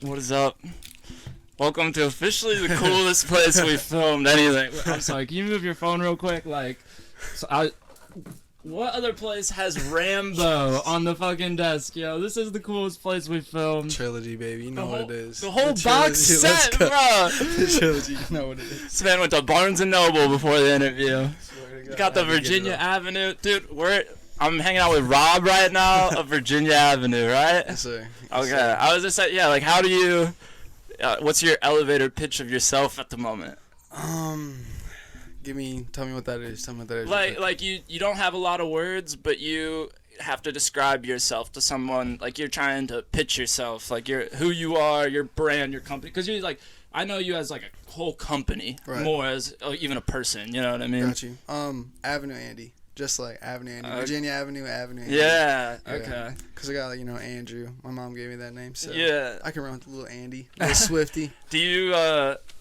What is up? Welcome to officially the coolest place we filmed anything. I'm sorry, can you move your phone real quick? What other place has Rambo on the fucking desk, yo? This is the coolest place we filmed. Trilogy, baby. You know what it is. The whole box set, bro. The trilogy, you know what it is. This man went to Barnes & Noble before the interview. God, got the Virginia Avenue. Dude, I'm hanging out with Rob right now of Virginia Avenue, right? Yes, sir. Okay. I was just saying, yeah, like, how do you... what's your elevator pitch of yourself at the moment? Tell me what that is. Like you don't have a lot of words, but you have to describe yourself to someone. Like, you're trying to pitch yourself, like who you are, your brand, your company. Because you're like, I know you as like a whole company, right, more as even a person. You know what I mean? Got you. Avenue Andy. Just like Avenue Andy. Virginia Avenue Andy. Yeah, okay. Because I got, Andrew. My mom gave me that name, so yeah, I can run with little Andy. Little Swifty. Do you,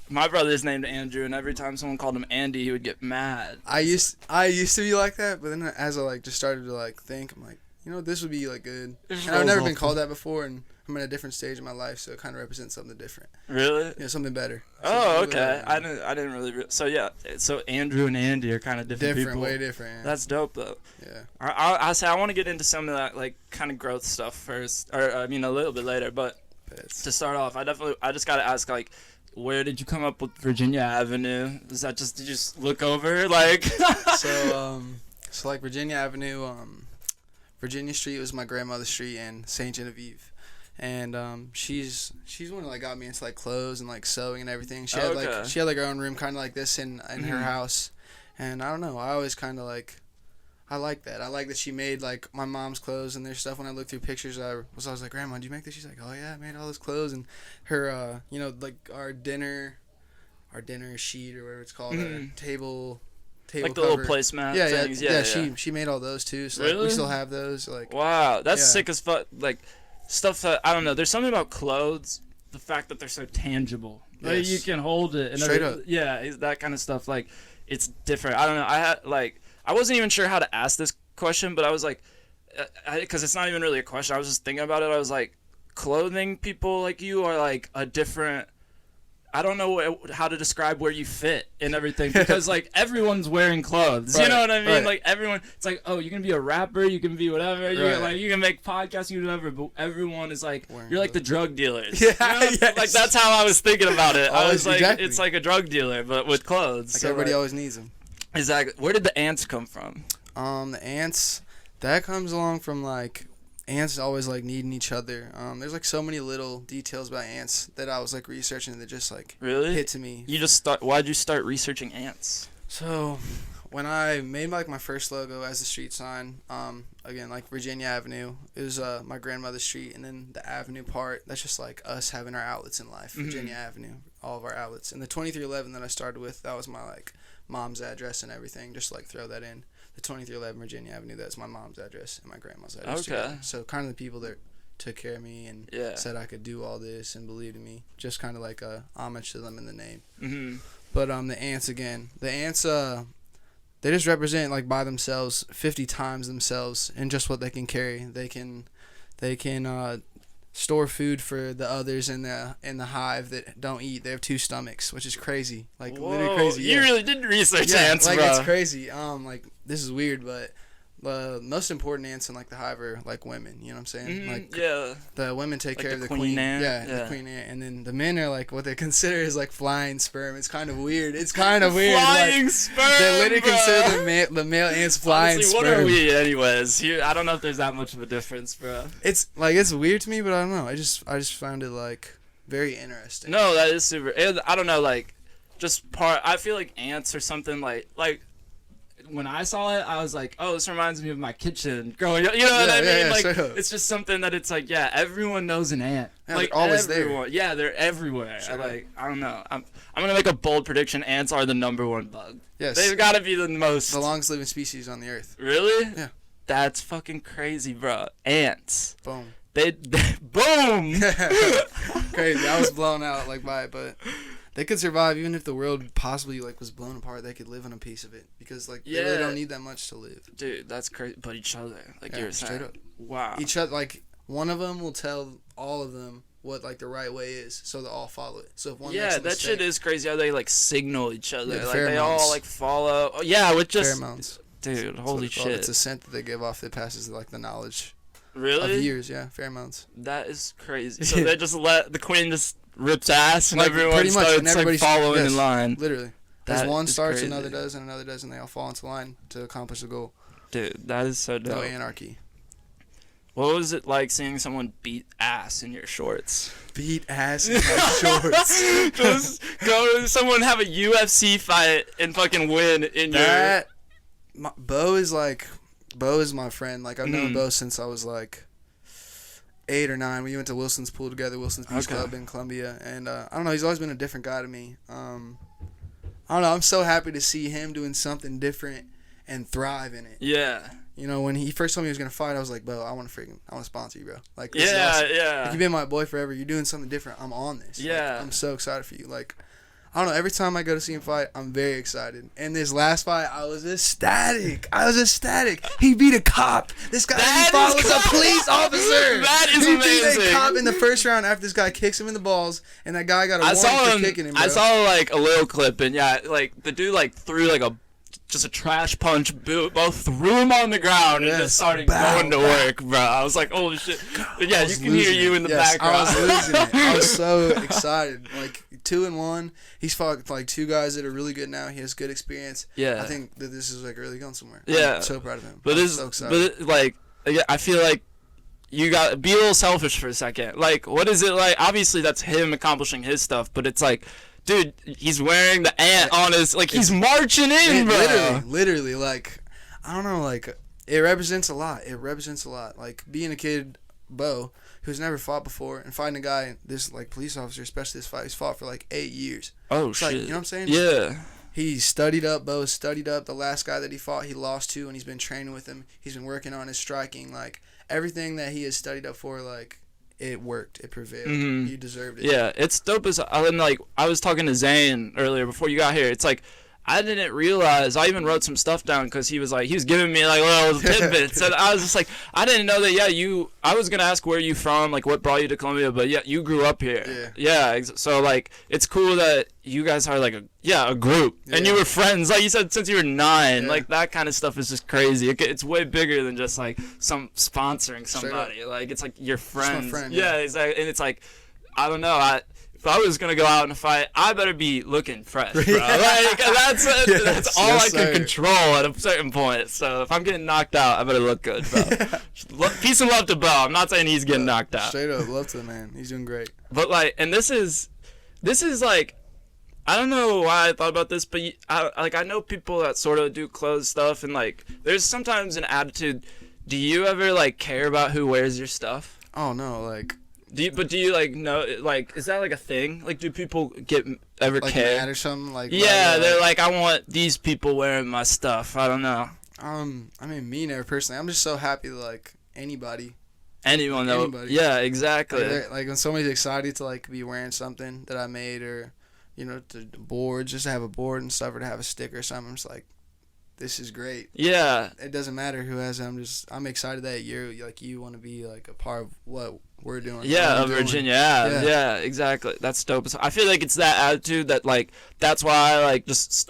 my brother's named Andrew, and every time someone called him Andy, he would get mad. I used to be like that, but then as I, just started to, think, I'm like, this would be, good. And I've never been called that before, and I'm at a different stage in my life, so it kind of represents something different. Really? Yeah, something better. Oh, okay. I didn't really. So Andrew and Andy are kind of different people. Way different. Yeah. That's dope, though. Yeah. I say I want to get into some of that kind of growth stuff first, or a little bit later. But to start off, I just gotta ask, where did you come up with Virginia Avenue? Is that did you just look over So Virginia Avenue, Virginia Street was my grandmother's street in St. Genevieve. And she's one that got me into clothes and sewing and everything. She had her own room kind of like this in her house, and I don't know. I always kind of I like that. I like that she made my mom's clothes and their stuff. When I looked through pictures, I was like, Grandma, did you make this? She's like, oh yeah, I made all those clothes. And her our dinner sheet or whatever it's called, table like the cover. little placemat things. Yeah. She made all those too. So really? We still have those. Wow, that's sick as fuck. Stuff that, I don't know, there's something about clothes, the fact that they're so tangible. Yes. You can hold it. And straight up. Yeah, that kind of stuff. It's different. I don't know. I wasn't even sure how to ask this question, but I was because it's not even really a question. I was just thinking about it. I was clothing people like you are a different... I don't know how to describe where you fit and everything, because everyone's wearing clothes. Right, you know what I mean? Right. Everyone, it's you can be a rapper, you can be whatever, you can make podcasts, you can do whatever, but everyone is you're like the drug dealers. Yeah, yes. That's how I was thinking about it. I was exactly. It's like a drug dealer, but with clothes. So everybody always needs them. Exactly. Where did the ants come from? The ants, that comes along from ants always needing each other. There's so many little details about ants that I was researching that just really hit to me. Why'd you start researching ants? So when I made my first logo as a street sign, again Virginia Avenue, it was my grandmother's street, and then the avenue part, that's just us having our outlets in life. Virginia Avenue, all of our outlets. And the 2311 that I started with, that was my mom's address and everything. Just throw that in. The 2311 Virginia Avenue, that's my mom's address and my grandma's address. Okay. Together. So kind of the people that took care of me and said I could do all this and believed in me. Just kind of a homage to them in the name. Mm-hmm. But the ants again. The ants, they just represent by themselves 50 times themselves in just what they can carry. They can store food for the others in the hive that don't eat. They have 2 stomachs, which is crazy. Literally crazy. You really did research ants, bro. It's crazy. This is weird, but the most important ants in the hive are women. You know what I'm saying? The women take care of the queen ant. Yeah, the queen ant, and then the men are what they consider is flying sperm. It's kind of weird. Flying sperm. They literally consider the male ants flying sperm. What are we, anyways? I don't know if there's that much of a difference, bro. It's it's weird to me, but I don't know. I just found it very interesting. No, that is super. I don't know, I feel ants or something when I saw it, I was oh, this reminds me of my kitchen growing up. You know what I mean? It's just something that it's everyone knows an ant. Yeah, they're always everyone. there. Yeah, they're everywhere. I don't know. I'm gonna make a bold prediction. Ants are the #1 bug. Yes. They've got to be the longest living species on the earth. Really? Yeah. That's fucking crazy, bro. Ants. Boom. They boom. Crazy. I was blown out by it, but they could survive even if the world possibly was blown apart. They could live on a piece of it because they really don't need that much to live. Dude, that's crazy. But each other, you were saying. Straight up. Wow. Each other, one of them will tell all of them what like the right way is, so they all follow it. So if one makes Yeah, a that mistake, shit is crazy how they like signal each other. Yeah, Like they all pheromones. like follow. Oh, yeah, with just pheromones. dude, That's what holy it's called. shit. It's a scent that they give off that passes like the knowledge Really? of years. Yeah, pheromones. That is crazy. So they just let the queen just rips ass and Like, everyone pretty much, starts and like everybody's- following yes. in line. Literally. That As one is starts, crazy. another does, and another does, and they all fall into line to accomplish the goal. Dude, that is so dope. No anarchy. What was it like seeing someone beat ass in your shorts? Beat ass in my shorts. Just go someone have a UFC fight and fucking win in Bo is my friend. Like I've known Mhm. Bo since I was like 8 or 9. We went to Wilson's pool together, Wilson's Beach Okay. Club in Columbia, and I don't know. He's always been a different guy to me. I don't know. I'm so happy to see him doing something different and thrive in it. Yeah. You know, when he first told me he was gonna fight, I was like, Bo, I want to sponsor you, bro. Like, this is Yeah, awesome. yeah. Like, you've been my boy forever. You're doing something different. I'm on this. Like, Yeah. I'm so excited for you. Like, I don't know. Every time I go to see him fight, I'm very excited. And this last fight, I was ecstatic. He beat a cop. This guy That fought is was a police officer. That is he beat amazing. a cop in the first round after this guy kicks him in the balls, and that guy got a I warning saw for him. kicking him. Bro. I saw like a little clip, and yeah, like the dude like threw like just a trash punch, both threw him on the ground and just started going to work, bro. I was like, holy shit. But yeah, you can hear you in the background. I was losing it. I was so excited. Like 2-1. He's fought like 2 guys that are really good now. He has good experience. Yeah. I think that this is like really going somewhere. Yeah. I'm so proud of him. But I'm it's so excited. like I feel like you got to be a little selfish for a second. Like, what is it like? Obviously, that's him accomplishing his stuff, but it's like, dude, he's wearing the ant on his, like, he's marching in, bro. Literally, like, I don't know, like, it represents a lot. Like, being a kid, Bo, who's never fought before, and fighting a guy, this, like, police officer, especially this fight, he's fought for, like, 8 years. Oh, It's shit. like, you know what I'm saying? Yeah. He studied up. Bo studied up. The last guy that he fought, he lost to, and he's been training with him. He's been working on his striking. Like, everything that he has studied up for, like, it worked. It prevailed. Mhm. He deserved it. Yeah, it's dope as like I was talking to Zane earlier before you got here. It's like I didn't realize I even wrote some stuff down because he was giving me like little tidbits and I was just like I didn't know that. Yeah, I was gonna ask where you from, like what brought you to Columbia, but yeah, you grew up here. Yeah. So like it's cool that you guys are like a group and you were friends like you said since you were 9. Yeah. Like that kind of stuff is just crazy. It's way bigger than just like some sponsoring somebody. Like it's like your friends. my friend, yeah, exactly. And it's like I don't know. If I was gonna go out in a fight, I better be looking fresh, bro. Like that's all I can control at a certain point. So if I'm getting knocked out, I better look good, bro. Peace and love to Bo. I'm not saying he's getting knocked out. Straight up, love to the man. He's doing great. But like, and this is like, I don't know why I thought about this, but I know people that sort of do clothes stuff, and like, there's sometimes an attitude. Do you ever like care about who wears your stuff? Oh no, like. Do you like know like is that like a thing? Like do people ever Like care? mad or something? Like Yeah, they're like I want these people wearing my stuff. I don't know. I mean, me never personally. I'm just so happy that like anybody. Anyone though. Anybody. Yeah, exactly. Like when somebody's excited to like be wearing something that I made or, you know, to board, just to have a board and stuff or to have a sticker or something. I'm just like, this is great. Yeah. It doesn't matter who has it. I'm excited that you want to be like a part of what we're doing. Yeah, of Virginia Ave. Yeah, exactly. That's dope. I feel like it's that attitude that like that's why I like just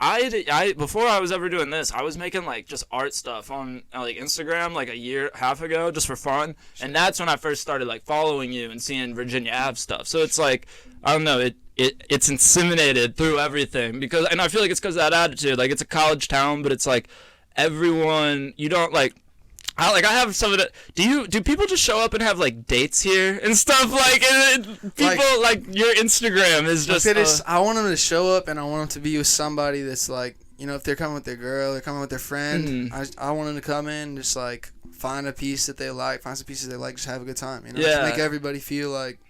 I before I was ever doing this, I was making like just art stuff on like Instagram like a year half ago just for fun, and that's when I first started like following you and seeing Virginia Ave stuff. So it's like I don't know, it's inseminated through everything and I feel like it's because of that attitude. Like it's a college town, but it's like everyone you don't like. I have some of the. Do people just show up and have like dates here and stuff like? And people like your Instagram is just. I want them to show up and I want them to be with somebody that's like, you know, if they're coming with their girl, they're coming with their friend. Mm-hmm. I want them to come in and just like find a piece that they like, find some pieces they like, just have a good time. You know, Yeah. Just make everybody feel like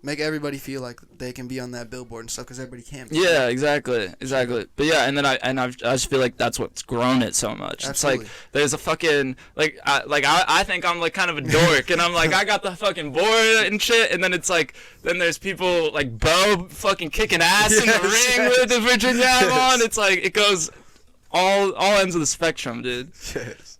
they can be on that billboard and stuff because everybody can be. Yeah, exactly. But yeah, and then I just feel like that's what's grown it so much. Absolutely. It's like there's a fucking I think I'm like kind of a dork, and I'm like I got the fucking board and shit, and then it's like then there's people like Bo fucking kicking ass in the ring with the Virginia Ave on. It's like it goes all ends of the spectrum, dude. Yes.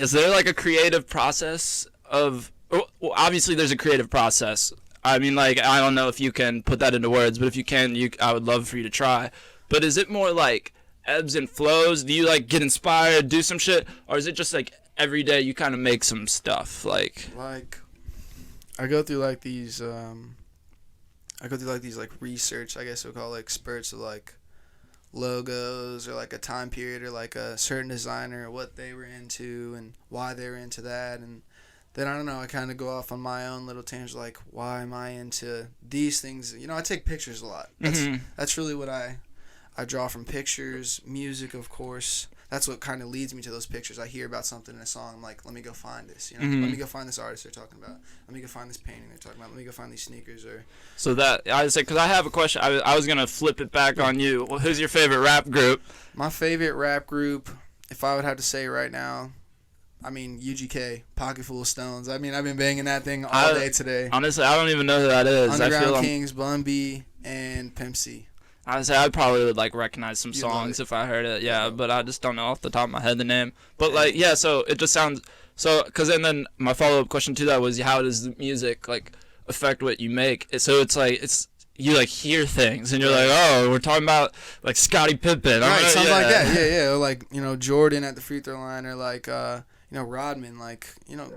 Is there like a creative process of well, obviously there's a creative process. I mean, like, I don't know if you can put that into words, but if you can, I would love for you to try. But is it more like ebbs and flows? Do you like get inspired, do some shit, or is it just like every day you kind of make some stuff? Like I go through like these like research, I guess we'll call it, like spurts of like logos or like a time period or like a certain designer or what they were into and why they were into that, and then I don't know, I kind of go off on my own little tangent, like why am I into these things? You know, I take pictures a lot. That's really what I draw from pictures, music, of course. That's what kind of leads me to those pictures. I hear about something in a song, I'm like, let me go find this. You know, let me go find this artist they're talking about. Let me go find this painting they're talking about. Let me go find these sneakers. Or so that I would say, because I have a question. I was gonna flip it back on you. Well, who's your favorite rap group? My favorite rap group, if I would have to say right now, I mean, UGK, Pocket Full of Stones. I mean, I've been banging that thing all day today. Honestly, I don't even know who that is. Underground Kings, Bun B, and Pimp C. I would say I probably would like recognize some songs if I heard it. Yeah, but I just don't know off the top of my head the name. But like, yeah, so it just sounds so. Cause and then my follow up question to that was, how does the music like affect what you make? So it's like you like hear things and you're like, oh, we're talking about like Scottie Pippen, right? Something like that. Yeah. Or like, you know, Jordan at the free throw line, or like you know, Rodman, like, you know,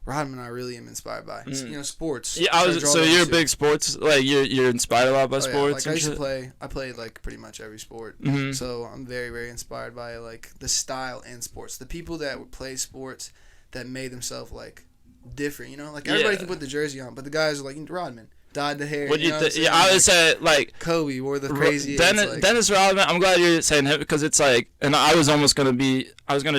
Rodman I really am inspired by. You know, sports. Yeah, so you're a big sports, like you're inspired a lot by sports. Like I played like pretty much every sport. So I'm very, very inspired by like the style and sports. The people that would play sports that made themselves like different, you know? Like everybody can put the jersey on, but the guys are like, Rodman dyed the hair. What do you think? Yeah, I would say like Kobe wore the craziest. Dennis Rodman. I'm glad you're saying him, because it's like, and I was gonna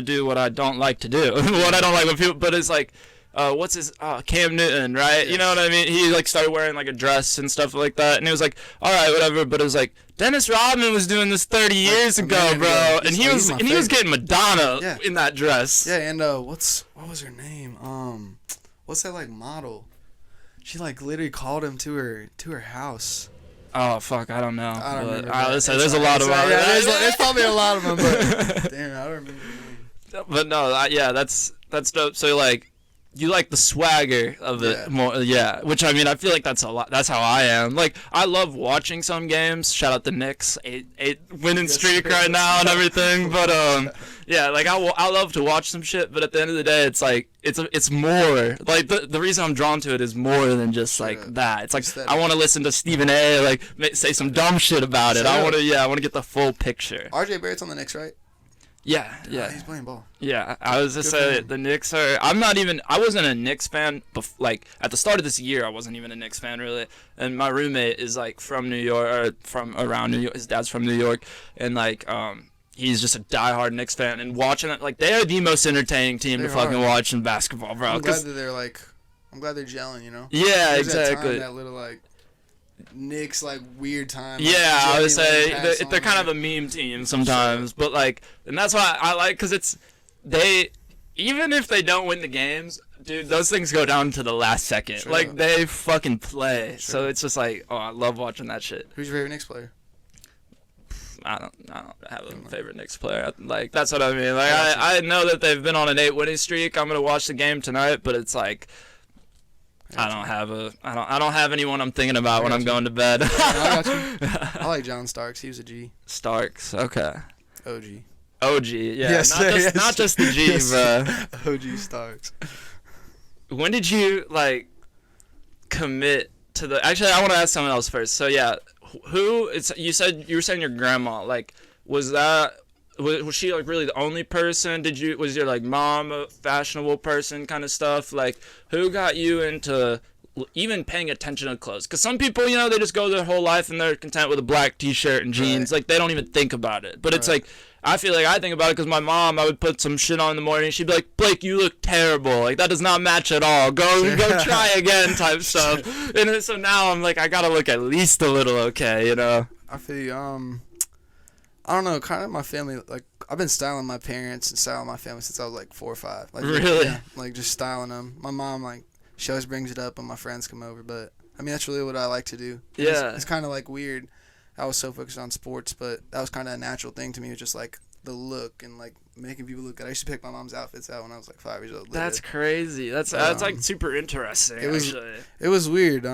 do what I don't like to do, what I don't like when people, but it's like, what's his Cam Newton, right? Yes. You know what I mean? He like started wearing like a dress and stuff like that, and it was like, all right, whatever. But it was like, Dennis Rodman was doing this 30 years ago, bro, and he was getting Madonna in that dress. Yeah, and what was her name? What's that like model? She like literally called him to her house. Oh fuck, I don't know. I don't remember. There's a lot of them. There's probably a lot of them, but damn, I don't remember the name. But no, that's dope. So like, you like the swagger of it more, which I mean, I feel like that's a lot. That's how I am. Like, I love watching some games. Shout out the Knicks, eight winning streak right now and everything. But yeah, like I love to watch some shit. But at the end of the day, it's like it's more like the reason I'm drawn to it is more than just like that. It's like I want to listen to Stephen A. like say some dumb shit about it. I want to get the full picture. RJ Barrett's on the Knicks, right? Yeah. He's playing ball. Yeah, I was just saying the Knicks are. I wasn't a Knicks fan. Like at the start of this year, I wasn't even a Knicks fan really. And my roommate is like from New York, or from around New York. His dad's from New York, and like he's just a diehard Knicks fan. And watching it, like they are the most entertaining team to fucking watch in basketball, bro. I'm glad they're gelling, you know. Yeah, There's exactly. That little like Knicks like weird time. Yeah, like, I would say they're kind of a meme team sometimes, but like, and that's why I like, because even if they don't win the games, dude, those things go down to the last second. Sure. Like they fucking play. Sure. So it's just like, oh, I love watching that shit. Who's your favorite Knicks player? I don't have a favorite Knicks player. Like that's what I mean. Like I know that they've been on an 8-winning streak. I'm gonna watch the game tonight, but it's like, I don't have anyone I'm thinking about when I'm going to bed. I got you. I like John Starks. He was a G. Starks, okay. OG, yeah. Yes, not just the G, yes. Bro. OG Starks. When did you like commit to the? Actually, I want to ask someone else first. So yeah, you were saying your grandma. Like, was she like really the only person? Was your like mom a fashionable person kind of stuff? Like, who got you into even paying attention to clothes? Because some people, you know, they just go their whole life and they're content with a black t-shirt and jeans. Right. Like, they don't even think about it. But it's like, I feel like I think about it because my mom, I would put some shit on in the morning. She'd be like, Blake, you look terrible. Like, that does not match at all. Go try again type stuff. And so now I'm like, I got to look at least a little okay, you know? I feel you. I don't know, kind of my family, like, I've been styling my parents and styling my family since I was, like, 4 or 5. Like, really? Yeah, like, just styling them. My mom, like, she always brings it up when my friends come over, but, I mean, that's really what I like to do. Yeah. It's kind of, like, weird. I was so focused on sports, but that was kind of a natural thing to me. It was just, like, the look and like making people look good. I used to pick my mom's outfits out when I was like 5 years old. That's crazy. That's like super interesting. It was weird.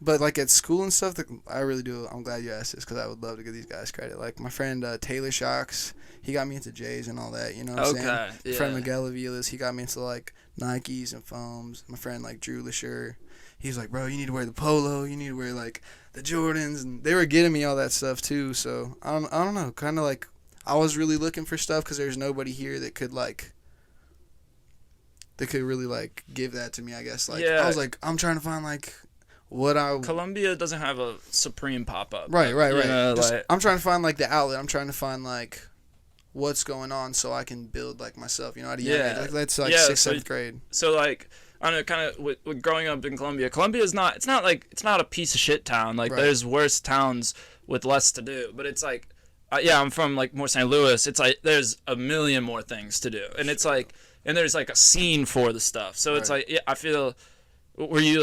But like at school and stuff, I really do. I'm glad you asked this because I would love to give these guys credit. Like my friend Taylor Shocks, he got me into J's and all that. You know what I'm saying? Yeah. My friend Miguel Aviles, he got me into like Nikes and foams. My friend like Drew Lasher, he's like, bro, you need to wear the polo. You need to wear like the Jordans, and they were getting me all that stuff too. So I don't know, kind of like I was really looking for stuff because there's nobody here that could really like give that to me. I guess like I was like I'm trying to find like what I Columbia doesn't have a Supreme pop-up. Right. You know, like, I'm trying to find like the outlet. I'm trying to find like what's going on so I can build like myself. You know, at a young age. Like that's like 6th, 7th grade. So like I don't know, kind of with growing up in Columbia. Columbia is not. It's not like it's not a piece of shit town. Like there's worse towns with less to do. But it's like, I'm from like more St. Louis. It's like there's a million more things to do, and it's like, and there's like a scene for the stuff. So it's like, I feel. So you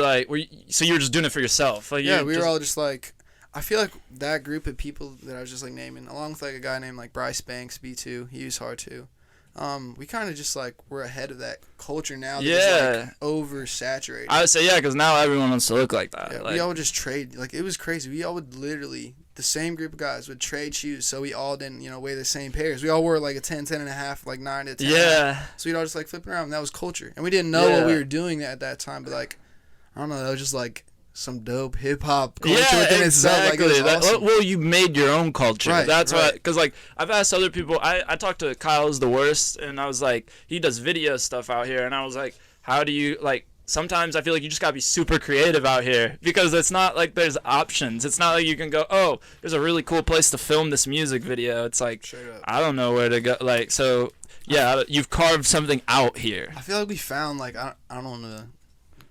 were just doing it for yourself? Like, we were all just like, I feel like that group of people that I was just like naming, along with like a guy named like Bryce Banks, B2, he was hard too. We kind of just like we're ahead of that culture now. That's like oversaturated. I would say because now everyone wants to look like that. Yeah, like, we all would just trade. Like it was crazy. We all would literally the same group of guys would trade shoes, so we all didn't wear the same pairs. We all wore like a 10, 10 and a half, like 9 to 10. Yeah. So we'd all just like flip around. And that was culture, and we didn't know what we were doing at that time. But like I don't know, that was just like some dope hip hop culture within itself. Like, it was awesome. Well, you made your own culture. Right, That's why, because like I've asked other people. I talked to Kyle's the worst, and I was like, he does video stuff out here, and I was like, how do you like? Sometimes I feel like you just gotta be super creative out here because it's not like there's options. It's not like you can go, oh, there's a really cool place to film this music video. It's like I don't know where to go. Like so, yeah, you've carved something out here. I feel like we found like I don't want to.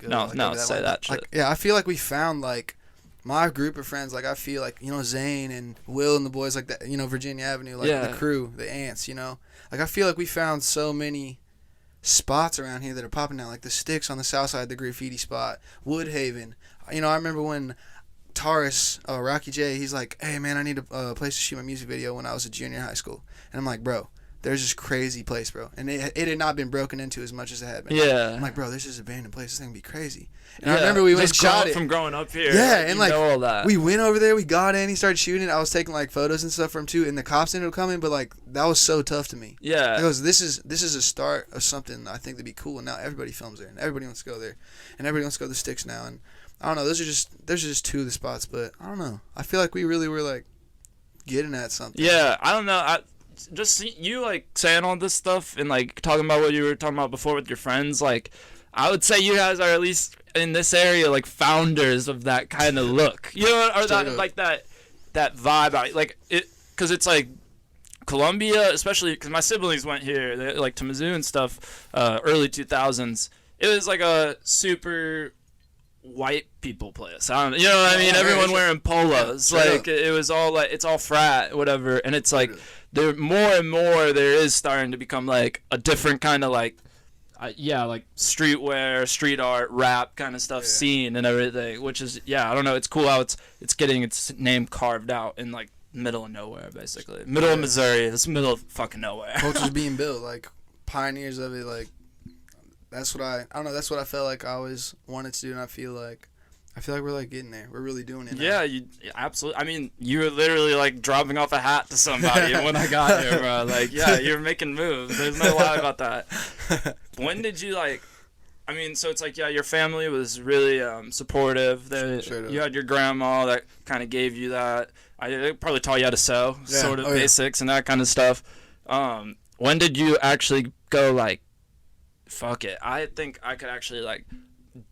Say that shit. Like, I feel like we found like my group of friends. Like I feel like Zane and Will and the boys like that. Virginia Avenue, like the crew, the ants. Like I feel like we found so many spots around here that are popping now. Like the Sticks on the south side, the graffiti spot, Woodhaven. I remember when Taurus, Rocky J, he's like, hey man, I need a place to shoot my music video when I was a junior in high school, and I'm like, bro. There's this crazy place, bro. And it had not been broken into as much as it had been. Yeah. I'm like, bro, there's this abandoned place. This thing would be crazy. And I remember we went and shot it. From growing up here. Yeah, and like, all that. we went over there. We got in. He started shooting it. I was taking like photos and stuff for him too. And the cops ended up coming. But like, that was so tough to me. Yeah. Because this is a start of something I think that'd be cool. And now everybody films there. And everybody wants to go there. And everybody wants to go to the Sticks now. And I don't know. Those are just two of the spots. But I don't know. I feel like we really were like getting at something. Yeah. I don't know. Just you like saying all this stuff and like talking about what you were talking about before with your friends, like I would say you guys are at least in this area like founders of that kind of look, or that like that vibe, like it, because it's like Columbia, especially because my siblings went here, like to Mizzou and stuff, early 2000s. It was like a super white people place. I don't, you know what I mean? Everyone wearing polos, like it was all like it's all frat, whatever, and it's like. There more and more there is starting to become like a different kind of like like streetwear, street art, rap kind of stuff scene and everything, which is I don't know, it's cool how it's getting its name carved out in like middle of nowhere, basically middle of Missouri. It's middle of fucking nowhere. Culture's being built, like pioneers of it. Like that's what I don't know, that's what I felt like I always wanted to do, and I feel like we're like getting there. We're really doing it now. Yeah, you absolutely. I mean, you were literally like dropping off a hat to somebody when I got here, bro. Like, you're making moves. There's no lie about that. When did you like? I mean, so it's like your family was really supportive. You had your grandma that kind of gave you that. I probably taught you how to sew, sort of basics and that kind of stuff. When did you actually go like, fuck it? I think I could actually like.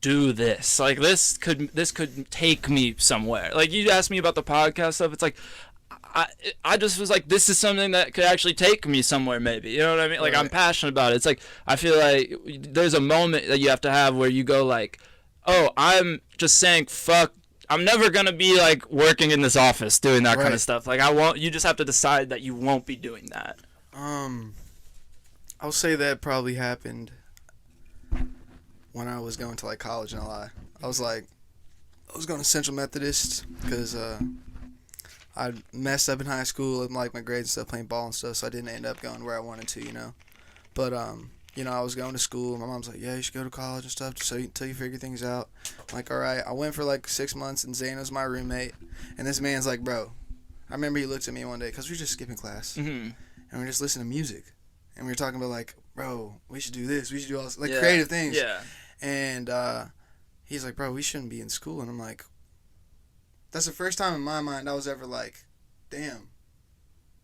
Do this, like this could take me somewhere. Like you asked me about the podcast stuff, it's like I just was like, this is something that could actually take me somewhere, maybe, you know what I mean? Like I'm passionate about it. It's like I feel like there's a moment that you have to have where you go like, oh, I'm just saying fuck, I'm never gonna be like working in this office doing that kind of stuff. Like you just have to decide that you won't be doing that. I'll say that probably happened when I was going to like college in LA. I was going to Central Methodist because I messed up in high school with like my grades and stuff, playing ball and stuff, so I didn't end up going where I wanted to, you know. But you know, I was going to school. My mom's like, yeah, you should go to college and stuff until you figure things out. I'm like, all right. I went for like 6 months, and Zane was my roommate. And this man's like, bro, I remember he looked at me one day because we were just skipping class, and we were just listening to music, and we were talking about like, bro, we should do this, we should do all this, like creative things. Yeah. And he's like, bro, we shouldn't be in school. And I'm like, that's the first time in my mind I was ever like, damn,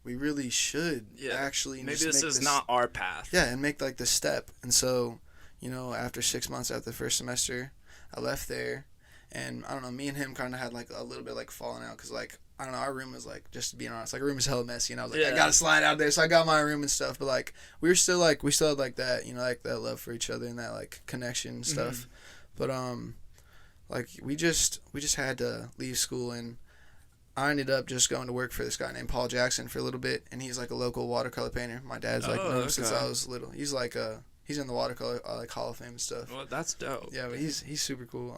we really should actually maybe this is not our path. Yeah, and make like the step. And so, you know, after 6 months after the first semester, I left there, and I don't know, me and him kind of had like a little bit like falling out because like, I don't know, our room was like, just being honest, like our room was hella messy, and I was like, I gotta slide out there, so I got my room and stuff. But like, we still had like that, you know, like that love for each other and that like connection and stuff. But like we just had to leave school, and I ended up just going to work for this guy named Paul Jackson for a little bit, and he's like a local watercolor painter. My dad's like known him since I was little. He's like he's in the watercolor like Hall of Fame and stuff. Well, that's dope. Yeah, but he's super cool.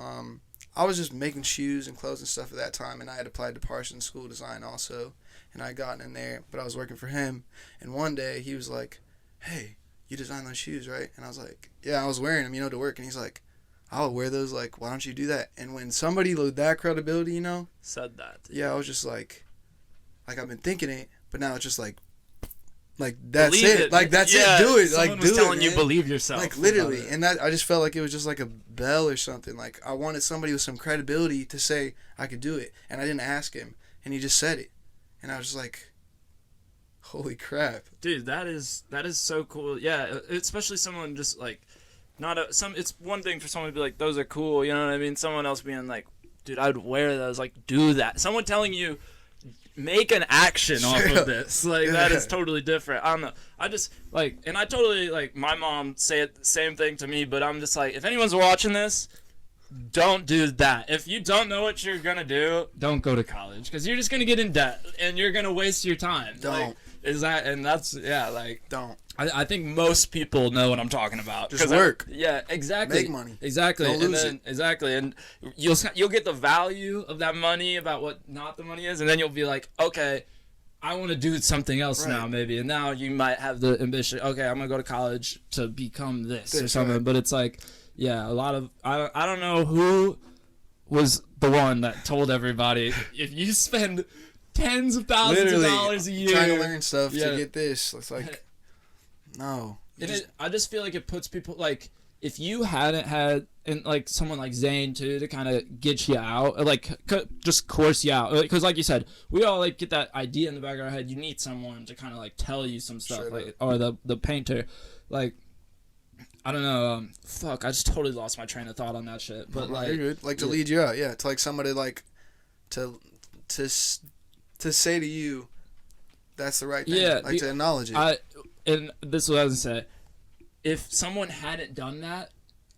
I was just making shoes and clothes and stuff at that time, and I had applied to Parsons School of Design also, and I had gotten in there, but I was working for him. And one day he was like, hey, you designed those shoes, right? And I was like, yeah, I was wearing them, you know, to work. And he's like, I'll wear those, like, why don't you do that? And when somebody with that credibility, you know, said that, yeah, I was just like I've been thinking it, but now it's just like that's believe it. Like, that's it. Do it. Someone Like, was do telling it, you man. believe yourself. Like, literally. And that, I just felt like it was just like a bell or something. Like, I wanted somebody with some credibility to say I could do it. And I didn't ask him. And he just said it. And I was just like, holy crap. Dude, that is so cool. Yeah, especially someone just like, it's one thing for someone to be like, those are cool, you know what I mean? Someone else being like, dude, I'd wear those, like, do that. Someone telling you, make an action off of this. Like, that is totally different. I don't know. I just, like, and I totally, like, my mom say the same thing to me, but I'm just like, if anyone's watching this, don't do that. If you don't know what you're going to do, don't go to college, because you're just going to get in debt, and you're going to waste your time. Don't. Don't. I think most people know what I'm talking about. Just work. Yeah, exactly. Make money. Exactly. Don't lose it. Exactly. And you'll get the value of that money about what not the money is, and then you'll be like, okay, I want to do something else now, maybe. And now you might have the ambition, okay, I'm going to go to college to become this or something. Right. But it's like, yeah, a lot of, I don't know who was the one that told everybody, if you spend tens of thousands of dollars a year trying to learn stuff to get this, it's like, no. I just feel like it puts people, like, if you hadn't had, and like someone like Zane too, to kind of get you out, like just course you out, because like you said, we all like get that idea in the back of our head. You need someone to kind of like tell you some stuff, or the painter, like, I don't know. Fuck, I just totally lost my train of thought on that shit. But like, you're good. Like, to lead you out, to like somebody like to say to you, that's the right thing. Yeah, like to acknowledge it. And this is what I was gonna say. If someone hadn't done that,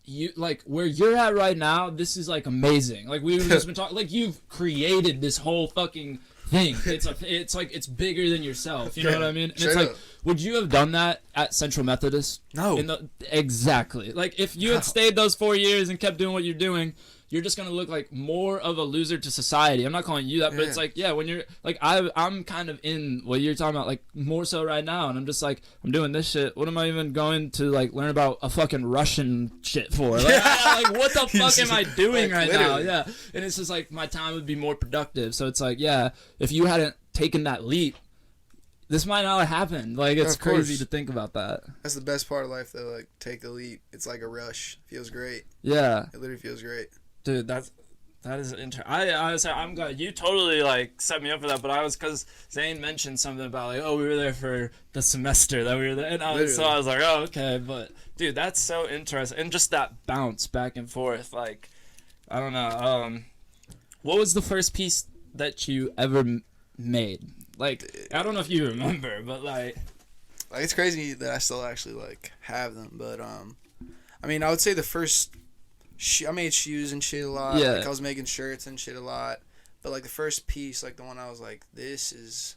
you, like, where you're at right now, this is like amazing. Like, we've just been talking, like, you've created this whole fucking thing. It's like it's bigger than yourself. You know what I mean? And it's like, would you have done that at Central Methodist? No. Exactly. Like, if you had stayed those 4 years and kept doing what you're doing, you're just gonna look like more of a loser to society. I'm not calling you that, but it's like, when you're like, I'm kind of in what you're talking about, like, more so right now, and I'm just like, I'm doing this shit. What am I even going to like learn about a fucking Russian shit for? Like, like, what the fuck am I doing right now? Yeah, and it's just like my time would be more productive. So it's like, if you hadn't taken that leap, this might not have happened. Like, it's crazy to think about that. That's the best part of life, though. Like, take the leap. It's like a rush. Feels great. Yeah. It literally feels great. Dude, that is interesting. I'm glad you totally like set me up for that. But I was, because Zane mentioned something about like, oh, we were there for the semester that we were there, and I was like, oh, okay. But dude, that's so interesting, and just that bounce back and forth. Like, I don't know. What was the first piece that you ever made? Like, I don't know if you remember, but like it's crazy that I still actually like have them. But I mean, I would say the first. I made shoes and shit a lot. Yeah. Like, I was making shirts and shit a lot. But like the first piece, like the one I was like, this is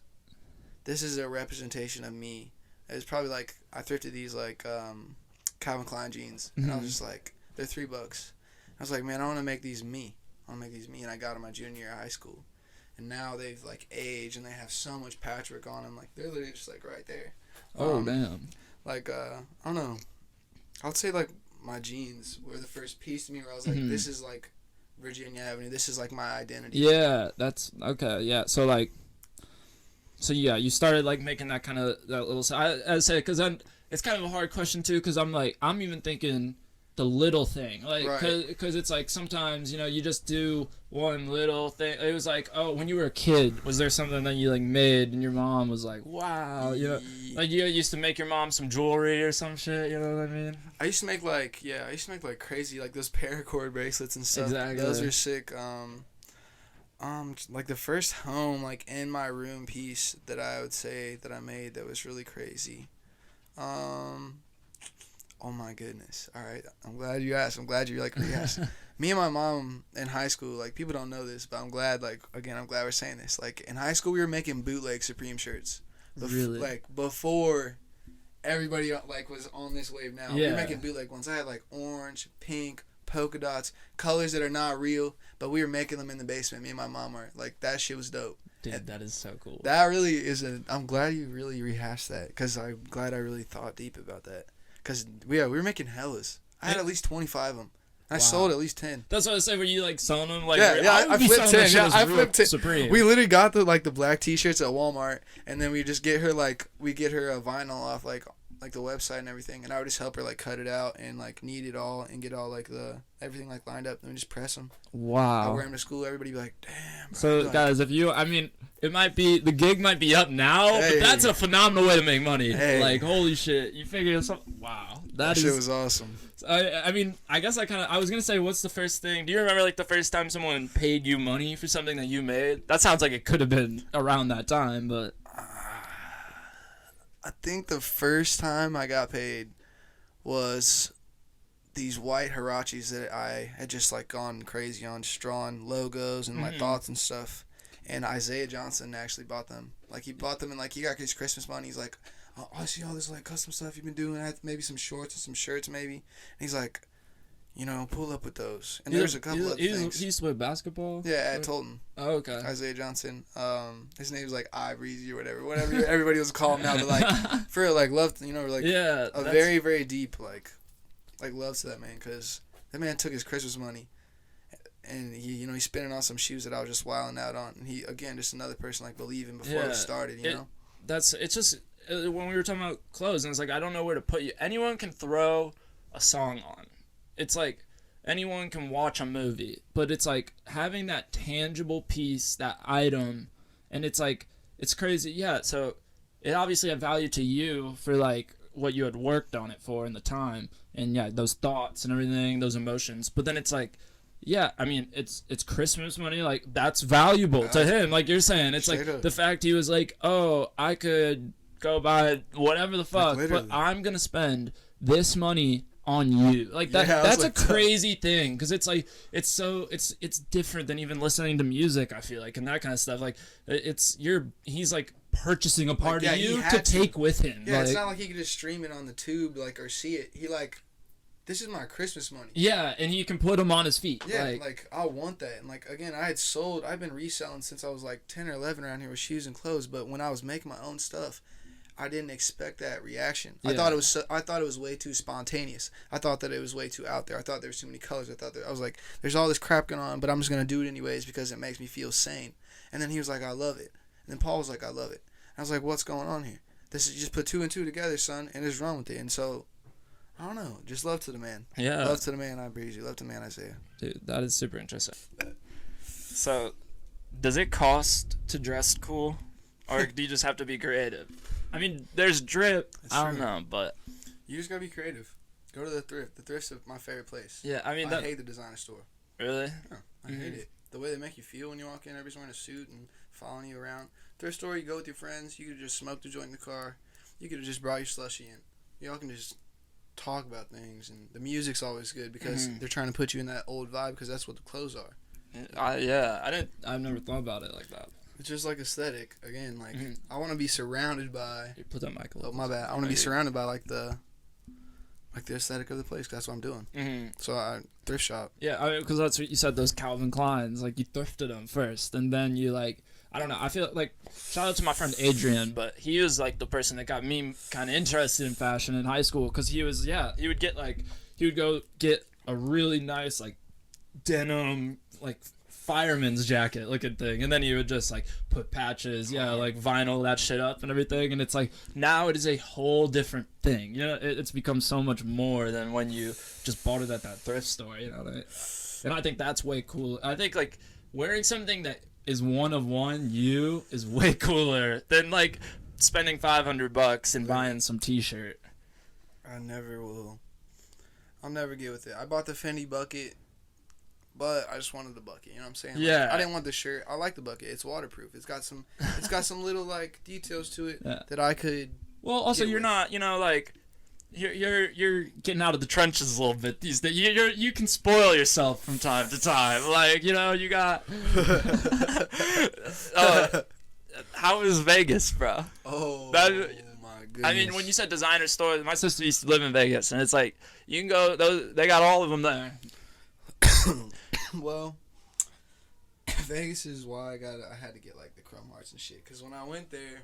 a representation of me. It was probably like, I thrifted these like Calvin Klein jeans, and I was just like, they're $3. I was like, man, I want to make these me. And I got them my junior year of high school. and now they've like aged and they have so much patchwork on them. Like they're literally just like right there. Oh damn. Like I don't know. I'd say like my jeans were the first piece to me where I was like, this is like Virginia Avenue. This is like my identity. Yeah, that's okay. Yeah, so like, yeah, you started like making that kind of that little. I say because then it's kind of a hard question too because I'm even thinking the little thing like because it's like sometimes you just do one little thing. It was like, oh, when you were a kid, was there something that you like made and your mom was like, wow, like you used to make your mom some jewelry or some shit, you know what I mean? I used to make like crazy like those paracord bracelets and stuff. Exactly. Those are sick. Like the first home like in my room piece that I would say that I made that was really crazy. Oh my goodness. All right. I'm glad you asked. I'm glad you like re-asked. Me and my mom in high school, like people don't know this, but I'm glad we're saying this. Like in high school we were making bootleg Supreme shirts. Really? Like before everybody like was on this wave now. Yeah. We were making bootleg ones. I had like orange, pink, polka dots, colors that are not real, but we were making them in the basement. Me and my mom were like, that shit was dope. Dude, and that is so cool. That really is I'm glad you really rehashed that because I'm glad I really thought deep about that. Because, we were making hellas. I had at least 25 of them. I sold at least 10. That's what I say. Were you like selling them? Like, I flipped 10. Yeah, I flipped 10. Supreme. We literally got the black T-shirts at Walmart, and then we just get her a vinyl off like the website and everything, and I would just help her like cut it out and like knead it all and get all like everything like lined up, and we just press them. Wow. I wear them to school. Everybody be like, damn. Bro. So like, guys, it might be the gig might be up now, but that's a phenomenal way to make money. Hey. Like holy shit, you figured something. Wow, that shit was awesome. I guess I was gonna say, what's the first thing? Do you remember like the first time someone paid you money for something that you made? That sounds like it could have been around that time, but. I think the first time I got paid was these white Hirachis that I had just like gone crazy on, just drawing logos and my thoughts and stuff. And Isaiah Johnson actually bought them. Like he bought them and like he got his Christmas money. He's like, oh, I see all this like custom stuff you've been doing. I had maybe some shorts and some shirts maybe. And he's like, pull up with those. And there's a couple other things. He used to play basketball? Yeah, at Tolton. Oh, okay. Isaiah Johnson. His name's like Breezy or whatever everybody was calling him now. But like, for like love, like a very, very deep like love to that man. Because that man took his Christmas money. And he, he's spending on some shoes that I was just wilding out on. And he, again, just another person like believing before it started, know? It's just, when we were talking about clothes, and it's like, I don't know where to put you. Anyone can throw a song on. It's like anyone can watch a movie, but it's like having that tangible piece, that item, and it's like, it's crazy. Yeah, so it obviously had value to you for like what you had worked on it for in the time, and yeah, those thoughts and everything, those emotions. But then it's like, yeah, I mean, it's Christmas money, like that's valuable to him. Like you're saying, it's like the fact he was like, oh, I could go buy whatever the fuck, but I'm gonna spend this money on you. Like that. That's like, a crazy thing because it's like it's different than even listening to music. I feel like and that kind of stuff. Like he's like purchasing a part of you to take with him. Yeah, it's not like he could just stream it on the tube like or see it. He like. This is my Christmas money. Yeah, and he can put them on his feet. Yeah, like I want that. And like again, I've been reselling since I was like 10 or 11 around here with shoes and clothes, but when I was making my own stuff, I didn't expect that reaction. Yeah. I thought it was way too spontaneous. I thought that it was way too out there. I thought there was too many colors. I was like, there's all this crap going on, but I'm just going to do it anyways because it makes me feel sane. And then he was like, I love it. And then Paul was like, I love it. And I was like, what's going on here? This is just put 2 and 2 together, son, and just run with it. And so I don't know. Just love to the man. Yeah. Love to the man, Breezy. Love to the man, Isaiah. Dude, that is super interesting. So, does it cost to dress cool? Or do you just have to be creative? I mean, there's drip. I don't know, but... You just gotta be creative. Go to the thrift. The thrift's my favorite place. Yeah, I mean... I hate the designer store. Really? Yeah, I hate it. The way they make you feel when you walk in, everybody's wearing a suit and following you around. Thrift store, you go with your friends. You could just smoke the joint in the car. You could have just brought your slushie in. Y'all can just... talk about things, and the music's always good because they're trying to put you in that old vibe because that's what the clothes are. I've never thought about it like that. It's just like aesthetic again. Like I want to be surrounded by. You put that mic. Oh my bad. I want to be surrounded by like the like the aesthetic of the place. 'Cause that's what I'm doing. Mm-hmm. So I thrift shop. Yeah, I mean, because that's what you said. Those Calvin Kleins, like you thrifted them first, and then you like. I don't know. I feel like Shout out to my friend Adrian, but he was like the person that got me kind of interested in fashion in high school because he would go get a really nice like denim like fireman's jacket looking thing, and then he would just like put patches, like vinyl that shit up and everything, and it's like now it is a whole different thing. You know, it's become so much more than when you just bought it at that thrift store. You know, and I think that's way cool. I think like wearing something that is one of one is way cooler than like spending $500 and buying some t-shirt. I never will. I'll never get with it. I bought the Fendi bucket, but I just wanted the bucket. You know what I'm saying? Yeah. Like, I didn't want the shirt. I like the bucket. It's waterproof. It's got some little like details to it that I could. Well, also you're with. not, like you're getting out of the trenches a little bit these days. You can spoil yourself from time to time. Like, you got how is Vegas, bro? Oh, my goodness. I mean, when you said designer store, my sister used to live in Vegas, and it's like you can go. They got all of them there. Well, Vegas is why I had to get like the Chrome Hearts and shit. Cause when I went there,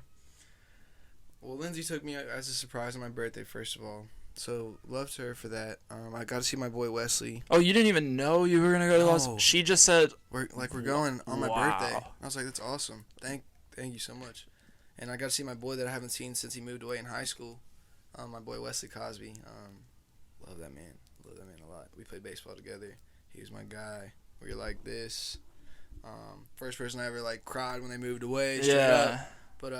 well, Lindsay took me as a surprise on my birthday. First of all, so loved her for that. I got to see my boy Wesley. Oh, you didn't even know you were gonna go to Las? She just said we're going on my Wow. birthday. I was like, that's awesome. Thank you so much. And I got to see my boy that I haven't seen since he moved away in high school. My boy Wesley Cosby. Love that man. Love that man a lot. We played baseball together. He was my guy. We were like this. First person I ever like cried when they moved away. Straight up. But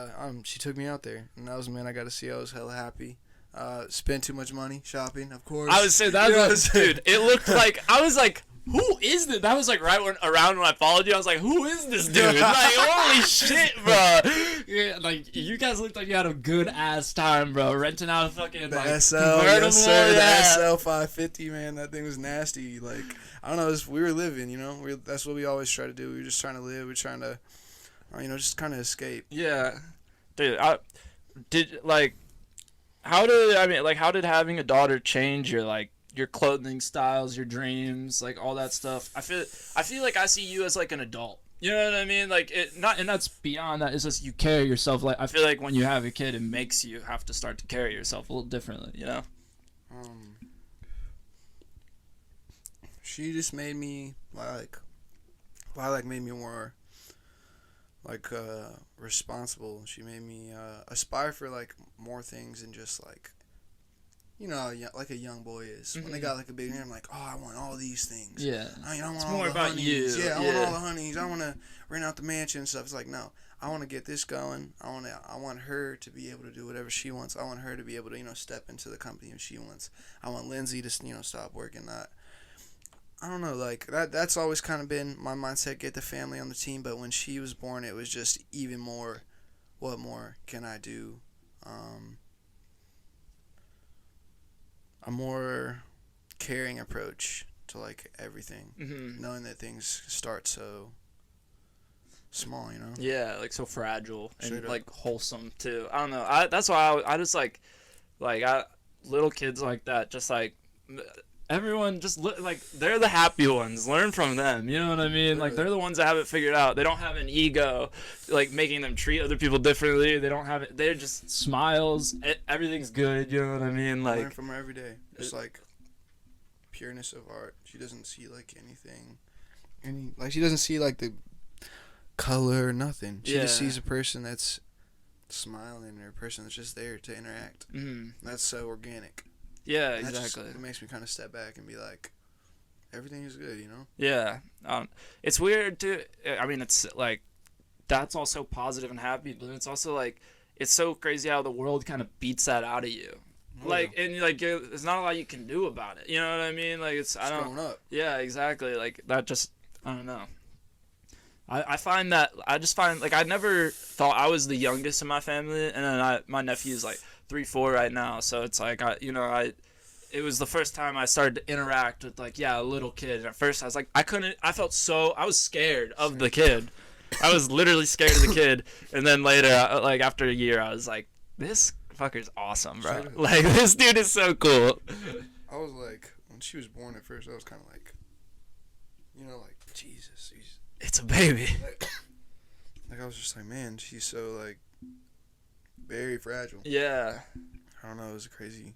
she took me out there, and that was a man I got to see. I was hella happy. Spent too much money shopping, of course. I would say that dude. It looked like I was like, who is this? That was like around when I followed you. I was like, who is this dude? Like, holy shit, bro. yeah, like you guys looked like you had a good ass time, bro. Renting out a fucking The like SL, convertible, yes sir, yeah. the SL 550, man. That thing was nasty. Like, I don't know. We were living, that's what we always try to do. We were just trying to live. We're trying to, just kind of escape. Yeah, dude. How did having a daughter change your clothing styles, your dreams, like all that stuff? I feel like I see you as like an adult. You know what I mean? Like and that's beyond that. It's just you carry yourself like I feel like when you have a kid, it makes you have to start to carry yourself a little differently. You know? She just made me made me more responsible. She made me aspire for like more things and just like like a young boy is. When they got like a big name, I'm like, oh, I want all these things. Yeah. I want it's all more the about honeys. you. Yeah, I want all the honeys. I want to rent out the mansion and stuff. It's like, no, I want to get this going. I want her to be able to do whatever she wants. I want her to be able to step into the company if she wants. I want Lindsay to stop working. I don't know, like that's always kind of been my mindset, get the family on the team, but when she was born it was just even more, what more can I do? A more caring approach to like everything, knowing that things start so small, Yeah, like so fragile and Straight up. like wholesome too. I don't know. That's why I just like little kids like that. Just like everyone, just like they're the happy ones. Learn from them. You know what I mean? Like they're the ones that have it figured out. They don't have an ego, like making them treat other people differently. They don't have it. They're just smiles. Everything's good. You know what I mean? Like learn from her every day. Just like pureness of art. She doesn't see like anything, she doesn't see like the color or nothing. She just sees a person that's smiling or a person that's just there to interact. That's so organic. Yeah, exactly. It makes me kind of step back and be like, everything is good, Yeah. It's weird too. I mean, it's like that's all so positive and happy, but it's also like it's so crazy how the world kind of beats that out of you. Like, and like there's not a lot you can do about it. You know what I mean? Like I don't. Growing up. Yeah, exactly. Like that just I don't know. I find that I just find like I never thought I was the youngest in my family, and then my nephew's like 3-4 right now, so it's like it was the first time I started to interact with like a little kid. And at first I was like I was scared of the kid. I was literally scared of the kid, and then later like after a year I was like this motherfucker's awesome, bro. Straight up. Like, this dude is so cool. I was like, when she was born at first, I was kind of like, like, Jesus. It's a baby. Like, I was just like, man, she's so, like, very fragile. Yeah. I don't know. It was a crazy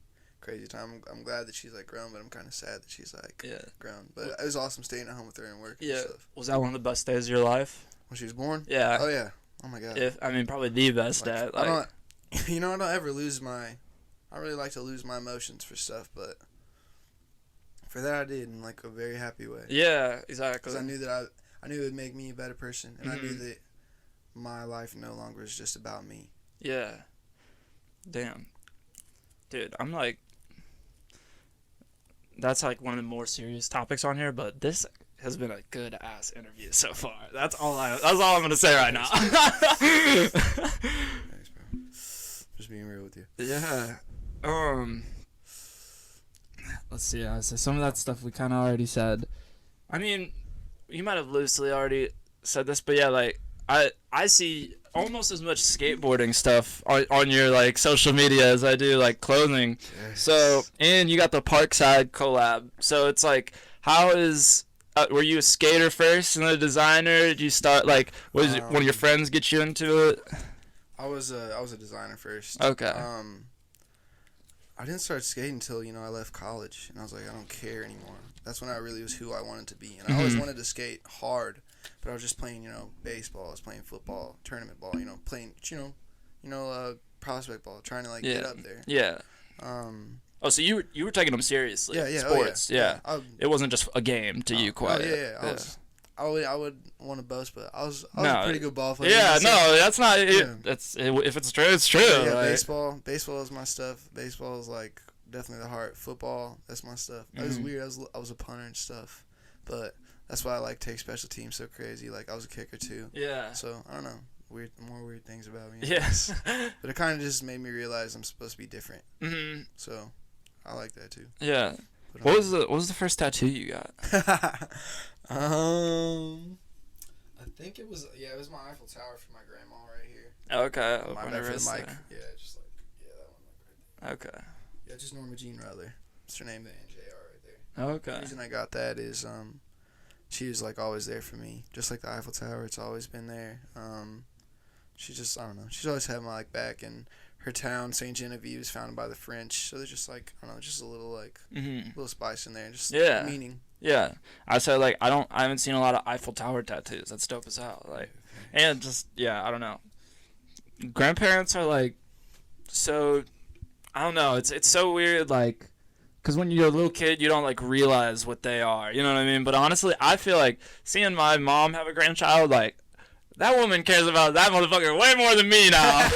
time. I'm glad that she's, like, grown, but I'm kind of sad that she's, like, grown. But it was awesome staying at home with her and working and stuff. Was that one of the best days of your life? When she was born? Yeah. Oh, yeah. Oh, my God. Probably the best Like, day. I don't ever lose I really like to lose my emotions for stuff, but for that I did in, like, a very happy way. Yeah, exactly. Because I knew that I knew it would make me a better person, and I knew Mm-hmm. that my life no longer was just about me. Yeah. Damn. Dude, I'm like... That's, like, one of the more serious topics on here, but this has been a good-ass interview so far. That's all I'm going to say right now. Thanks, bro. Just being real with you. Yeah. Let's see. So some of that stuff we kind of already said. I mean, you might have loosely already said this, but yeah, like I see almost as much skateboarding stuff on your like social media as I do like clothing. Yes. So and you got the Parkside collab. So it's like, how is were you a skater first and a designer? Did you start like was one of your friends get you into it? I was a designer first. Okay. I didn't start skating until I left college, and I was like, I don't care anymore. That's when I really was who I wanted to be, and I always wanted to skate hard, but I was just playing baseball, I was playing football, tournament ball, playing prospect ball, trying to like get up there. Yeah. Oh, so you were taking them seriously? Yeah. Sports. Oh, yeah. It wasn't just a game to you, quite. Oh, yeah. I would want to boast, but I was a pretty good ball player. Yeah, no, that's not. Yeah. If it's true, it's true. Yeah, like, baseball is my stuff. Baseball is like definitely the heart. Football, that's my stuff. It was weird. I was a punter and stuff, but that's why I like take special teams so crazy. Like I was a kicker too. Yeah. So I don't know. More weird things about me. Yes. But it kind of just made me realize I'm supposed to be different. Mm-hmm. So I like that too. Yeah. But, What was the first tattoo you got? I think it was my Eiffel Tower for my grandma right here. Okay. My bad for the mic. Yeah, just like that one like right there. Okay. Yeah, just Norma Jean Rather. That's her name, the NJR right there. Okay. The reason I got that is she was like always there for me, just like the Eiffel Tower. It's always been there. She just I don't know. She's always had my like back, and her town, Saint Genevieve, is founded by the French. So there's just like I don't know, just a little like little spice in there, just meaning. Yeah, I said like I haven't seen a lot of Eiffel Tower tattoos. That's dope as hell. Like, and just I don't know. Grandparents are like, so, I don't know. It's so weird. Like, cause when you're a little kid, you don't like realize what they are. You know what I mean? But honestly, I feel like seeing my mom have a grandchild, like. That woman cares about that motherfucker way more than me now.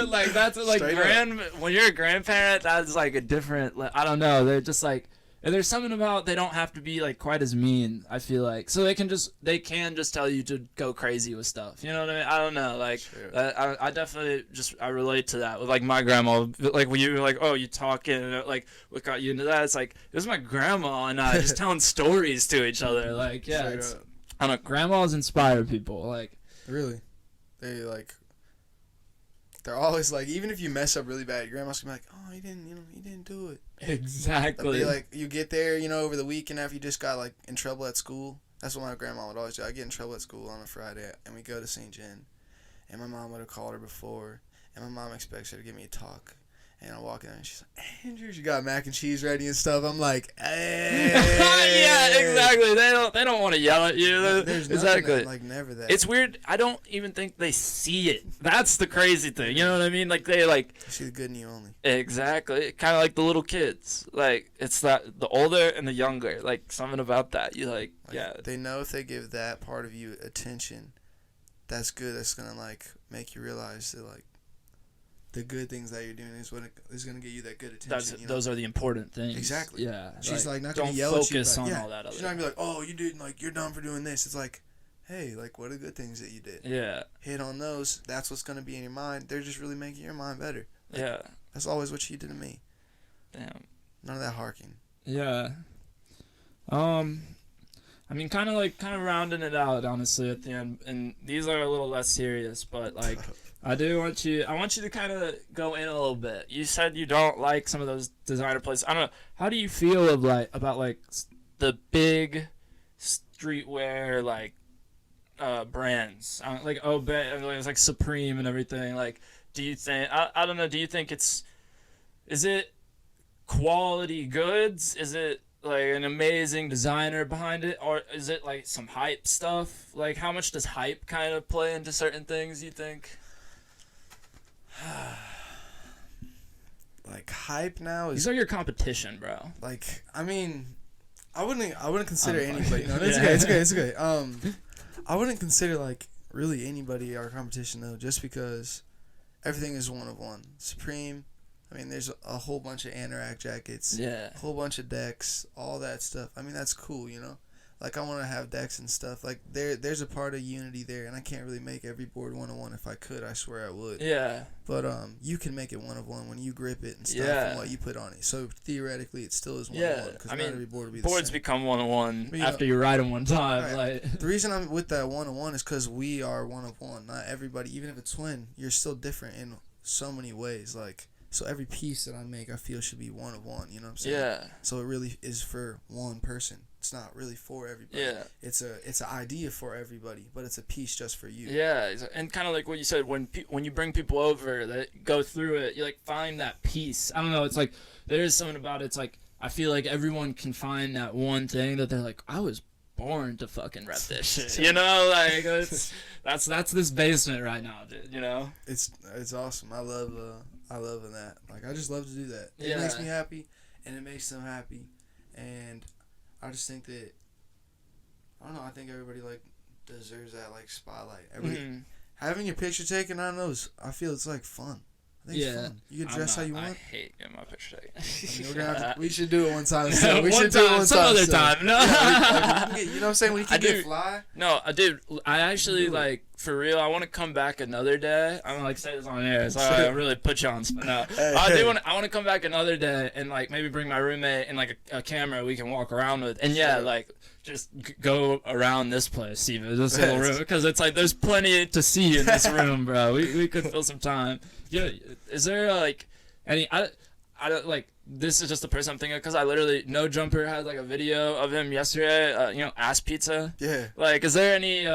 Like that's like when you're a grandparent, that's like a different. Like, I don't know. They're just like, and there's something about they don't have to be like quite as mean. I feel like so they can just tell you to go crazy with stuff. You know what I mean? I don't know. Like I definitely I relate to that with like my grandma. Like when you were like, oh, you talking like what got you into that? It's like it was my grandma and I just telling stories to each other. Like it's. I don't know. Grandmas inspire people. Like really, they're always like even if you mess up really bad, your grandma's gonna be like, oh, you didn't do it. Exactly. Like you get there, over the weekend after you just got like in trouble at school. That's what my grandma would always do. I get in trouble at school on a Friday, and we go to St. Gen, and my mom would have called her before, and my mom expects her to give me a talk. And I walk in and she's like, Andrew, you got mac and cheese ready and stuff. I'm like, hey. Yeah, exactly. They don't want to yell at you. There's exactly. Like never that. It's weird. I don't even think they see it. That's the crazy thing. You know what I mean? Like they see the good in you only. Exactly. Kind of like the little kids. Like it's that the older and the younger. Like something about that. You yeah. They know if they give that part of you attention, that's good. That's gonna like make you realize that like. The good things that you're doing is what is going to get you that good attention. Those are the important things. Exactly. Yeah. She's like not going to yell at you. Don't focus on all that other. She's not going to be like, oh, you did you're dumb for doing this. It's like, hey, like what are the good things that you did? Yeah. Hit on those. That's what's going to be in your mind. They're just really making your mind better. Like, yeah. That's always what you did to me. Damn. None of that harking. Yeah. I mean, kind of rounding it out, honestly, at the end. And these are a little less serious, but like. I want you to kind of go in a little bit. You said you don't like some of those designer places. I don't know. How do you feel about the big streetwear brands? It's like Supreme and everything. Like, do you think I don't know, do you think is it quality goods? Is it like an amazing designer behind it, or is it like some hype stuff? Like, how much does hype kind of play into certain things, you think? Like, hype now is These are your competition, bro. like, I mean, I wouldn't consider anybody. No, Yeah. it's okay. I wouldn't consider like really anybody our competition though, just because everything is one of one. Supreme. I mean, there's a whole bunch of Anorak jackets. Yeah. A whole bunch of decks, all that stuff. I mean, that's cool, you know. Like, I want to have decks and stuff. Like, there's a part of unity there, and I can't really make every board one of one. If I could, I swear I would. Yeah. But you can make it one of one when you grip it and stuff and what you put on it. So theoretically, it still is one of one. Because not every board will be the boards same. become one of one But, after you ride them one time. Right. Like, the reason I'm with that one of one is because we are one of one. Not everybody, even if it's twin, you're still different in so many ways. Like, so every piece that I make, I feel should be one of one. You know what I'm saying? yeah. So it really is for one person. It's not really for everybody. Yeah. It's an idea for everybody, but it's a piece just for you. Yeah, and kind of like what you said, when you bring people over that go through it, you like find that piece. I don't know. It's like there is something about it. It's like I feel like everyone can find that one thing that they're like, I was born to fucking rep this shit. You know, like that's this basement right now, dude. You know. It's awesome. I love that. Like, I just love to do that. It Yeah. makes me happy, and it makes them happy, and I just think that, I don't know, I think everybody, like, deserves that, like, spotlight. Having your picture taken, I don't know, I feel it's, like, fun. I think it's fun. You can dress how you want. I hate getting my picture taken. I mean, we should do it one time. So we should do it one time. Some other time. No. Yeah, you know what I'm saying? When you can get fly. No, dude, I actually, like, for real, I want to come back another day. I'm like, say this on air, so I really put you on spot. No, I want to come back another day and, like, maybe bring my roommate and, like, a camera we can walk around with. And, yeah, like, just go around this place, even this little room, because it's like there's plenty to see in this room, bro. We could fill some time. Yeah, is there like any? I don't like. This is just the person I'm thinking of, because I literally No Jumper had like a video of him yesterday. Ass Pizza. Yeah. Like, is there any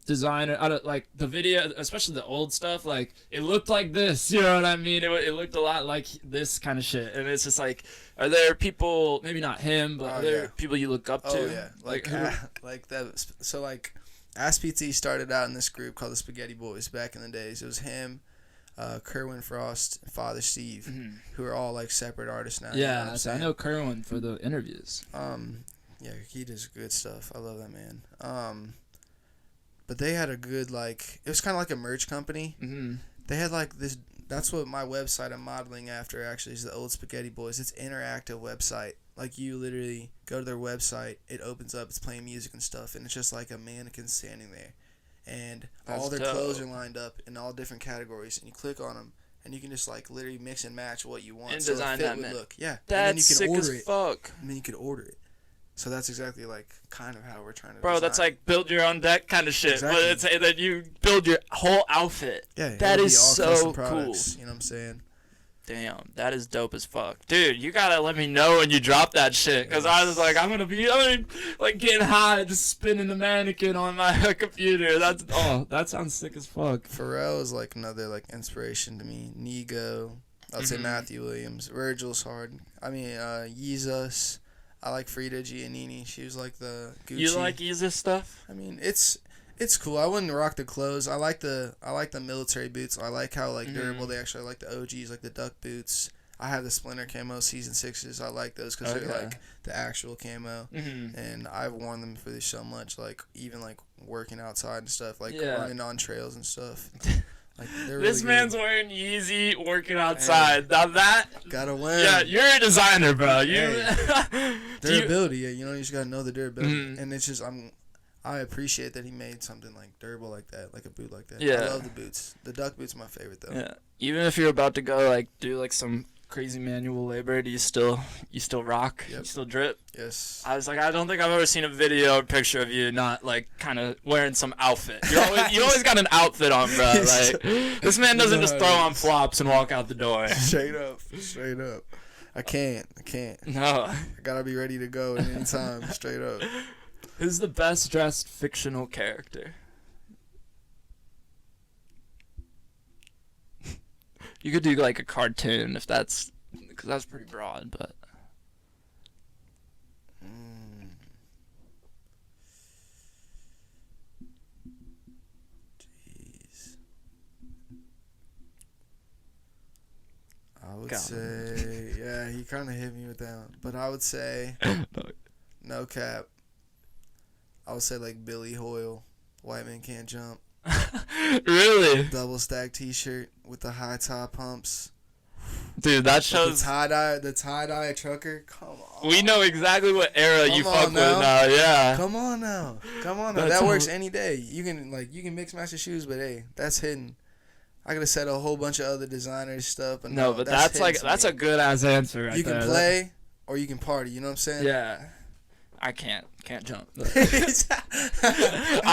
designer? I don't like the video, especially the old stuff. Like, it looked like this. You know what I mean? It looked a lot like this kind of shit, and it's just like, are there people? Maybe not him, but are there people you look up to? Oh yeah, like that. So like, Ass Pizza started out in this group called the Spaghetti Boys back in the days. It was him, Kerwin Frost, and Father Steve, who are all like separate artists now. Yeah, you know I know Kerwin for the interviews. Yeah, he does good stuff. I love that man. But they had a good, like, it was kind of like a merch company. Mm-hmm. They had like this. That's what my website I'm modeling after actually is the old Spaghetti Boys. It's an interactive website. Like, you literally go to their website, it opens up, it's playing music and stuff, and it's just like a mannequin standing there. And all their clothes are lined up in all different categories, and you click on them, and you can just like literally mix and match what you want. And so design the fit that, would man. look. Yeah. That's and then you can sick order as it. fuck. And then you could order it. So that's exactly like kind of how we're trying to Bro, design. that's like build your own deck kind of shit. Exactly. But it's that you build your whole outfit. Yeah, that it'll is be all so custom cool. products, you know what I'm saying? Damn, that is dope as fuck, dude. You gotta let me know when you drop that shit, cause I was like, I'm gonna be like getting high, just spinning the mannequin on my computer. That sounds sick as fuck. Pharrell is like another like inspiration to me. Nego, I'd say Matthew Williams. Virgil's hard. I mean, Yeezus. I like Frida Giannini. She was like the Gucci. You like Yeezy stuff? I mean, it's cool. I wouldn't rock the clothes. I like the military boots. I like how like durable they actually are. I like the OGs, like the duck boots. I have the Splinter camo season 6s. I like those because they're like the actual camo, and I've worn them for this so much. Like, even like working outside and stuff, like running on trails and stuff. Like, they're really This man's wearing Yeezy, working outside. Now that gotta win. Yeah, you're a designer, bro. Durability. Yeah, you just gotta know the durability, and it's just I appreciate that he made something like durable like that, like a boot like that. Yeah. I love the boots. The duck boots are my favorite though. Yeah. Even if you're about to go like do like some crazy manual labor, do you still rock? Yep. You still drip? Yes. I was like, I don't think I've ever seen a video or picture of you not like kind of wearing some outfit. You always got an outfit on, bro. Like this man doesn't just throw on flops and walk out the door. Straight up. I can't. No. I gotta be ready to go at any time. Straight up. Who's the best dressed fictional character? You could do like a cartoon if because that's pretty broad, but. Jeez. I would say, yeah, he kind of hit me with that one. But I would say, no cap. I would say like Billy Hoyle, White Man Can't Jump. Really? Double stack T-shirt with the high top pumps. Dude, that shows the tie dye trucker. Come on. We know exactly what era you fuck with now. Yeah. Come on now. That works any day. You can mix match your shoes, but hey, that's hidden. I could have said a whole bunch of other designer stuff, but no, but that's a good ass answer right there. You can play or you can party. You know what I'm saying? Yeah. I can't jump. I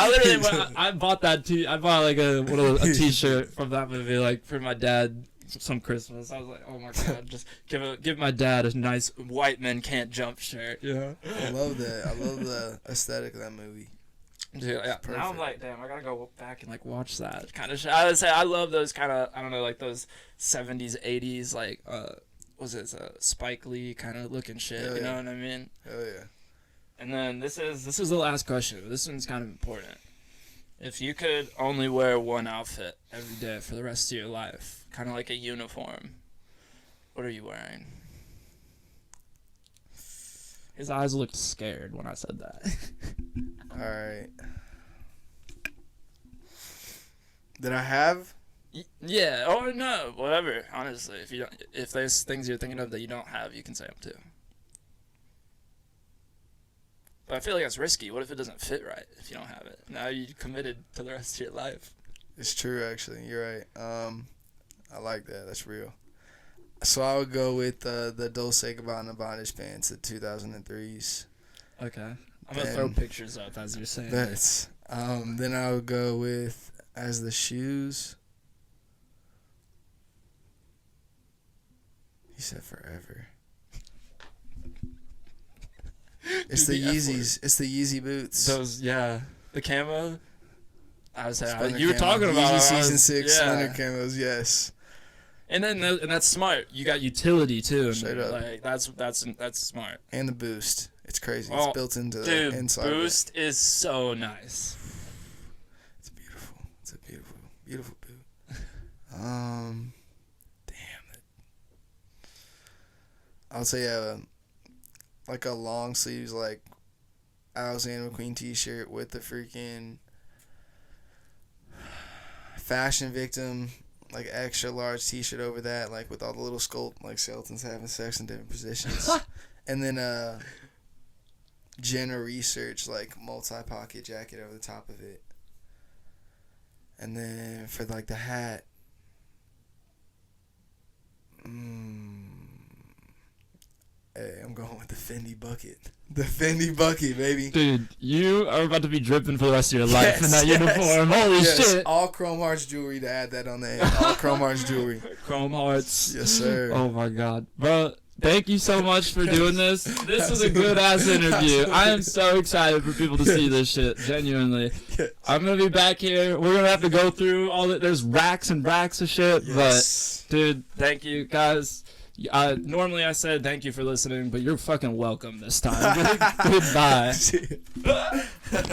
literally I bought that I bought like a T-shirt from that movie like for my dad some Christmas. I was like, oh my god, just give my dad a nice White Men Can't Jump shirt. Yeah. I love that. I love the aesthetic of that movie. Dude, yeah. Now I'm like, damn, I gotta go back and like watch that kind of shit. I would say I love those kind of, I don't know, like those 70s, 80s, like was it Spike Lee kind of looking shit? Hell you know yeah. what I mean? Hell yeah. And then this is the last question. This one's kind of important. If you could only wear one outfit every day for the rest of your life, kind of like a uniform, what are you wearing? His eyes looked scared when I said that. All right. Did I have? Yeah, or no, whatever. Honestly, if there's things you're thinking of that you don't have, you can say them too. But I feel like that's risky. What if it doesn't fit right if you don't have it? Now you're committed to the rest of your life. It's true, actually. You're right. I like that. That's real. So I would go with the Dolce & Gabbana bondage pants, the 2003s. Okay. I'm going to throw pictures up as you're saying. That's. Then I would go with, as the shoes. He said forever. It's the Yeezys. It's the Yeezy Boots. Those, yeah. The camo? I was saying, you were camo. talking about Yeezy Season 6 Splinter camos, yes. And that's smart. You got utility too. Straight up. Like that's smart. And the boost. It's crazy. Oh, it's built into dude, the inside. Boost is so nice. It's beautiful. It's a beautiful boot. Damn it. I would say like a long sleeves like Alexander McQueen t-shirt with the freaking Fashion Victim like extra large t-shirt over that, like with all the little sculpt like skeletons having sex in different positions. And then Jenna Research like multi-pocket jacket over the top of it. And then for like the hat, hey, I'm going with the Fendi bucket. The Fendi bucket, baby. Dude, you are about to be dripping for the rest of your life in that uniform. Holy shit. All Chrome Hearts jewelry to add that on the end. All Chrome Hearts jewelry. Chrome Hearts. Yes, sir. Oh, my God. Bro, thank you so much for doing this. This was a good-ass interview. I am so excited for people to see this shit, genuinely. Yes. I'm going to be back here. We're going to have to go through all that. There's racks and racks of shit. Yes. But, dude, thank you, guys. Normally I said thank you for listening, but you're fucking welcome this time. Goodbye.